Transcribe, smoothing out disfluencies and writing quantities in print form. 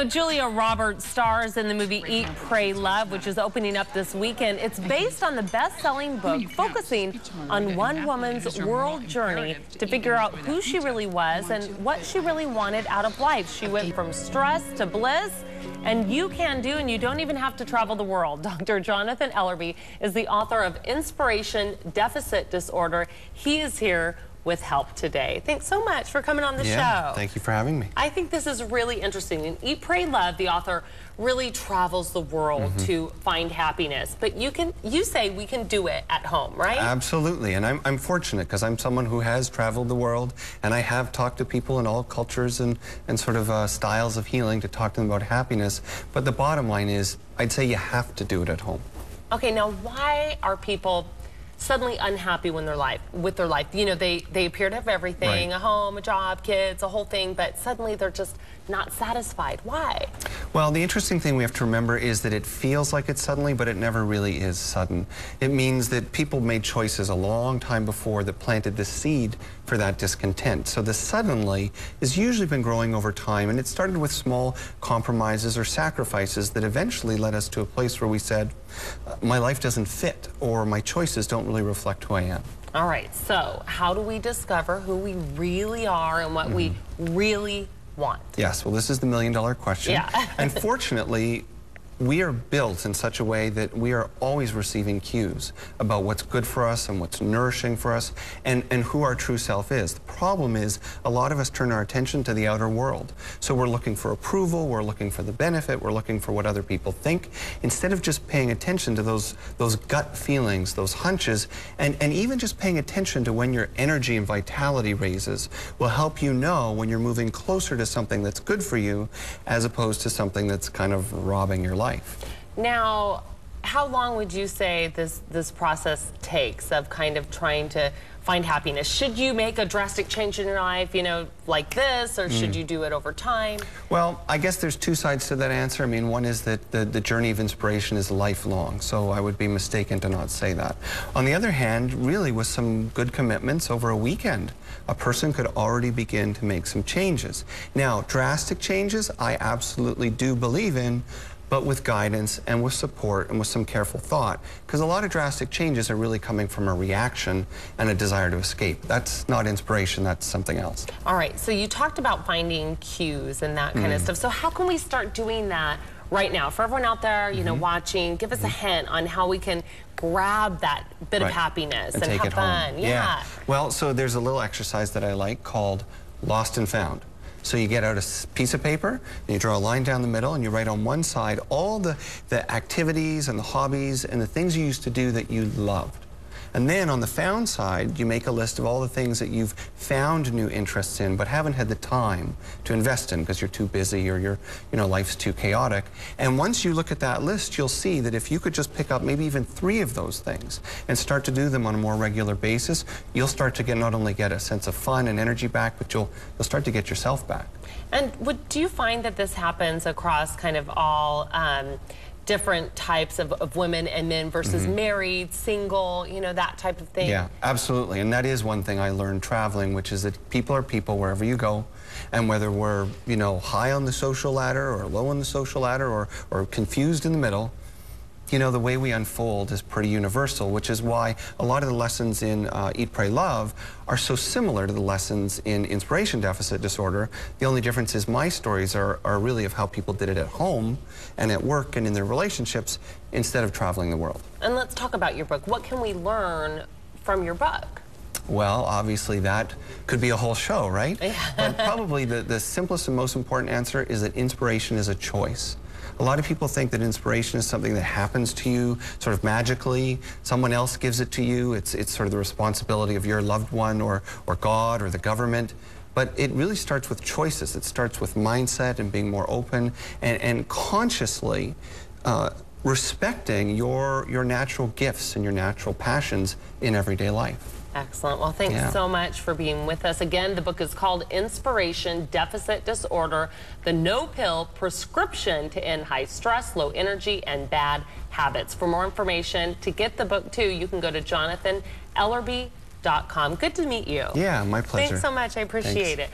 know, Julia Roberts stars in the movie Eat, Pray, Love, which is opening up this weekend. It's based on the best-selling book focusing on one woman's world journey to figure out who she really was and what she really wanted out of life. She went from stress to bliss, and you can do, and you don't even have to travel the world. Dr. Jonathan Ellerby is the author of Inspiration Deficit Disorder. He is here with help today. Thanks so much for coming on the show. Thank you for having me. I think this is really interesting. In Eat, Pray, Love, the author really travels the world to find happiness. But you say we can do it at home, right? Absolutely, and I'm fortunate because I'm someone who has traveled the world, and I have talked to people in all cultures and sort of styles of healing to talk to them about happiness. But the bottom line is, I'd say you have to do it at home. Okay, now why are people suddenly unhappy when with their life? You know, they appear to have everything, a home, a job, kids, a whole thing, but suddenly they're just not satisfied. Why? Well, the interesting thing we have to remember is that it feels like it's suddenly, but it never really is sudden. It means that people made choices a long time before that planted the seed for that discontent. So the suddenly has usually been growing over time, and it started with small compromises or sacrifices that eventually led us to a place where we said, my life doesn't fit, or my choices don't really reflect who I am. All right, so how do we discover who we really are and what we really want? Yes, well, this is the million-dollar question. Yeah. Unfortunately, we are built in such a way that we are always receiving cues about what's good for us and what's nourishing for us and who our true self is. The problem is a lot of us turn our attention to the outer world. So we're looking for approval, we're looking for the benefit, we're looking for what other people think, instead of just paying attention to those gut feelings, those hunches, and even just paying attention to when your energy and vitality raises will help you know when you're moving closer to something that's good for you as opposed to something that's kind of robbing your life. Now, how long would you say this process takes of kind of trying to find happiness? Should you make a drastic change in your life, you know, like this, or should you do it over time? Well, I guess there's two sides to that answer. I mean, one is that the journey of inspiration is lifelong, so I would be mistaken to not say that. On the other hand, really with some good commitments over a weekend, a person could already begin to make some changes. Now, drastic changes, I absolutely do believe in, but with guidance and with support and with some careful thought, because a lot of drastic changes are really coming from a reaction and a desire to escape. That's not inspiration, that's something else. All right, so you talked about finding cues and that kind of stuff. So how can we start doing that right now? For everyone out there, you know, watching, give us a hint on how we can grab that bit of happiness and take have it fun. Home. Yeah. Well, so there's a little exercise that I like called Lost and Found. So you get out a piece of paper, and you draw a line down the middle, and you write on one side all the activities and the hobbies and the things you used to do that you loved. And then on the found side, you make a list of all the things that you've found new interests in but haven't had the time to invest in because you're too busy or life's too chaotic. And once you look at that list, you'll see that if you could just pick up maybe even 3 of those things and start to do them on a more regular basis, you'll start to not only get a sense of fun and energy back, but you'll start to get yourself back. And do you find that this happens across kind of all different types of women and men versus married, single, you know, that type of thing? Yeah, absolutely. And that is one thing I learned traveling, which is that people are people wherever you go. And whether we're, you know, high on the social ladder or low on the social ladder or confused in the middle, you know, the way we unfold is pretty universal, which is why a lot of the lessons in Eat, Pray, Love are so similar to the lessons in Inspiration Deficit Disorder. The only difference is my stories are really of how people did it at home and at work and in their relationships instead of traveling the world. And let's talk about your book. What can we learn from your book? Well, obviously that could be a whole show, right? But probably the simplest and most important answer is that inspiration is a choice. A lot of people think that inspiration is something that happens to you sort of magically. Someone else gives it to you. It's sort of the responsibility of your loved one or God or the government. But it really starts with choices. It starts with mindset and being more open and consciously respecting your natural gifts and your natural passions in everyday life. Excellent. Well, thanks so much for being with us. Again, the book is called Inspiration Deficit Disorder, the no-pill prescription to end high stress, low energy, and bad habits. For more information, to get the book too, you can go to jonathanellerby.com. Good to meet you. Yeah, my pleasure. Thanks so much. I appreciate it.